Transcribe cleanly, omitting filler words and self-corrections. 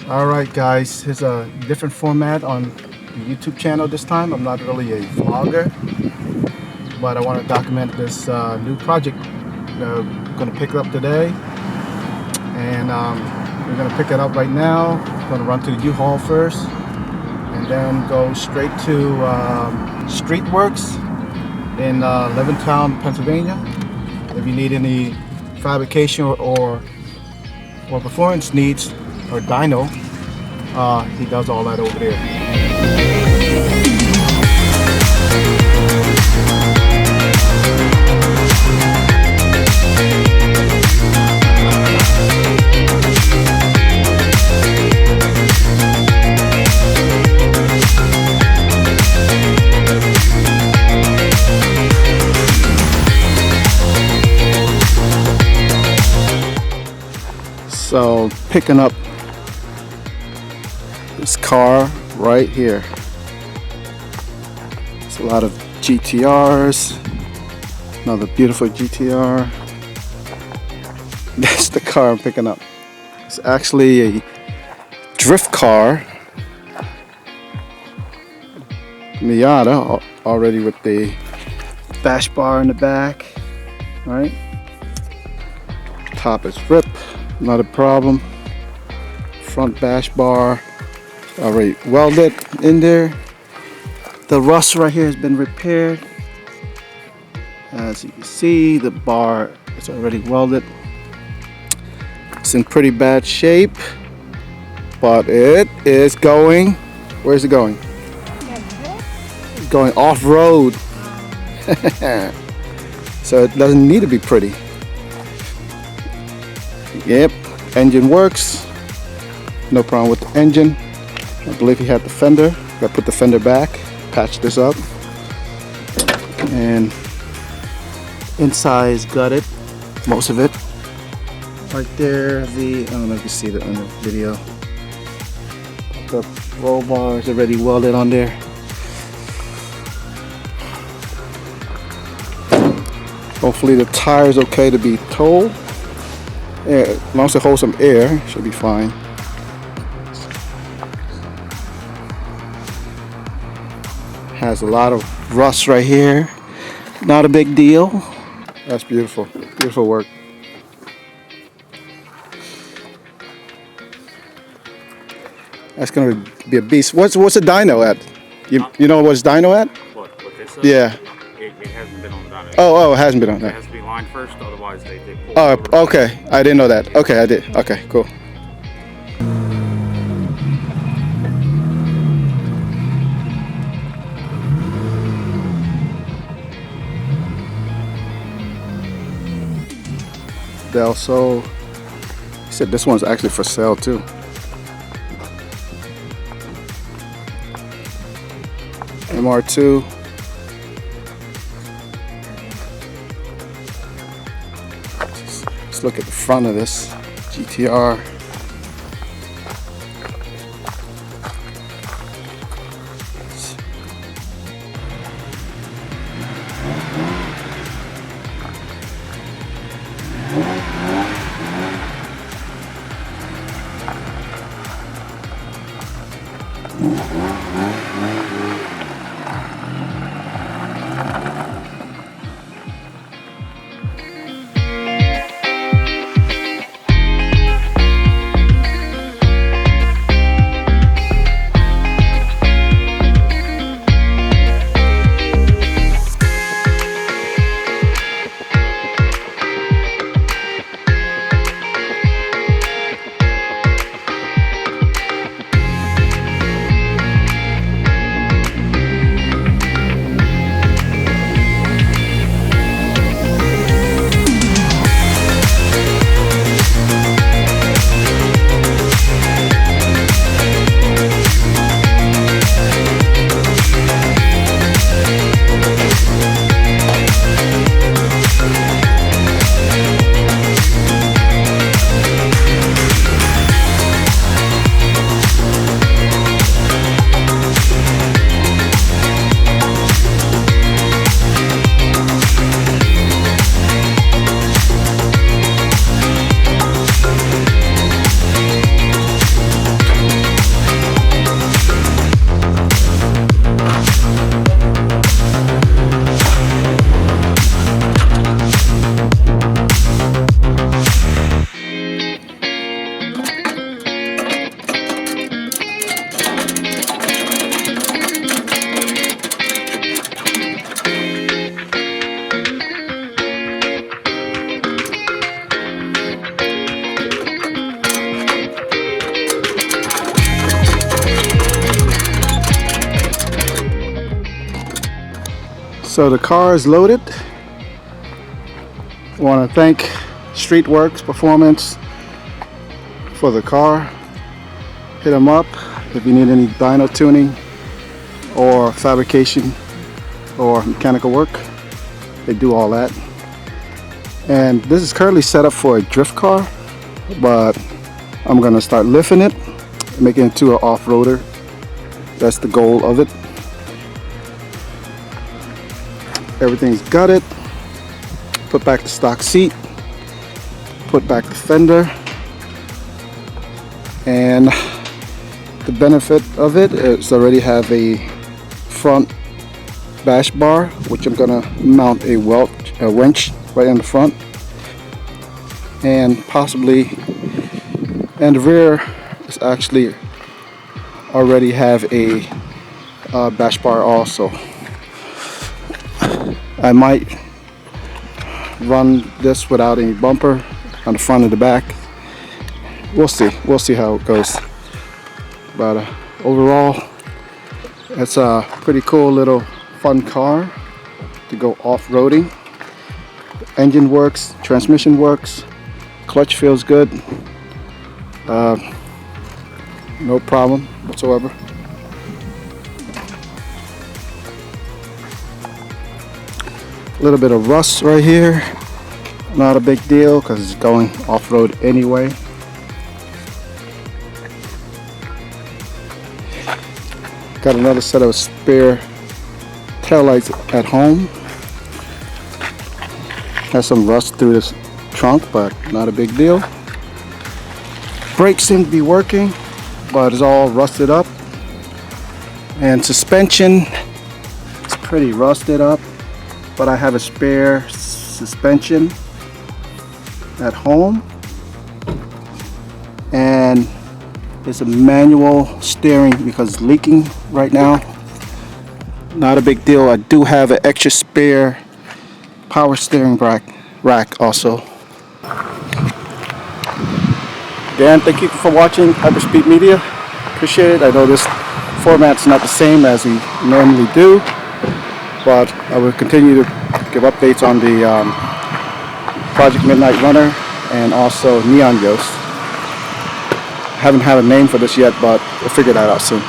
Alright guys, here's a different format on the YouTube channel this time. I'm not really a vlogger, but I want to document this new project that we're going to pick up today. And we're going to pick it up right now. Going to run to the U-Haul first and then go straight to Streetworks in Levittown, Pennsylvania. If you need any fabrication or performance needs or dyno, he does all that over there. So picking up this car right here. It's a lot of GTRs. Another beautiful GTR. That's the car I'm picking up. It's actually a drift car. Miata, already with the bash bar in the back. All right. Top is ripped. Not a problem. Front bash bar already welded in there. The rust right here has been repaired. As you can see, the bar is already welded. It's in pretty bad shape, but it is going. Where's it going? It's going off-road. So it doesn't need to be pretty. Yep, engine works. No problem with the engine. I believe he had the fender. Gotta put the fender back, patch this up. And inside is gutted, most of it. Right there, I don't know if you see that in the video. The roll bar is already welded on there. Hopefully the tire is okay to be towed. Yeah, as long as it holds some air, should be fine. Has a lot of rust right here. Not a big deal. That's beautiful. Beautiful work. That's gonna be a beast. What's the dyno at? You know what's dyno at? What this is? Yeah. It hasn't been on the dyno. Oh, it hasn't been on It that. has to be lined first, otherwise they pull Oh, over. okay. I didn't know that. Okay, I did. Okay, cool. They also, he said this one's actually for sale too. MR2. Let's look at the front of this GTR. So the car is loaded. I want to thank Streetworks Performance for the car. Hit them up if you need any dyno tuning or fabrication or mechanical work. They do all that. And this is currently set up for a drift car, but I'm gonna start lifting it, making it to an off-roader. That's the goal of it. Everything's gutted. Put back the stock seat. Put back the fender. And the benefit of it is I already have a front bash bar, which I'm gonna mount a winch right in the front, and possibly, and the rear is actually already have a bash bar also. I might run this without any bumper on the front and the back. We'll see how it goes. But overall, it's a pretty cool little fun car to go off-roading. Engine works, transmission works, clutch feels good, no problem whatsoever. A little bit of rust right here, not a big deal because it's going off-road anyway. Got another set of spare taillights at home. Has some rust through this trunk, but not a big deal. Brakes seem to be working, but it's all rusted up. And suspension, it's pretty rusted up, but I have a spare suspension at home. And it's a manual steering because it's leaking right now. Not a big deal. I do have an extra spare power steering rack also. Again, thank you for watching Hyperspeed Media. Appreciate it. I know this format's not the same as we normally do, but I will continue to give updates on the Project Midnite Runner and also Neon Ghost. Haven't had a name for this yet, but we'll figure that out soon.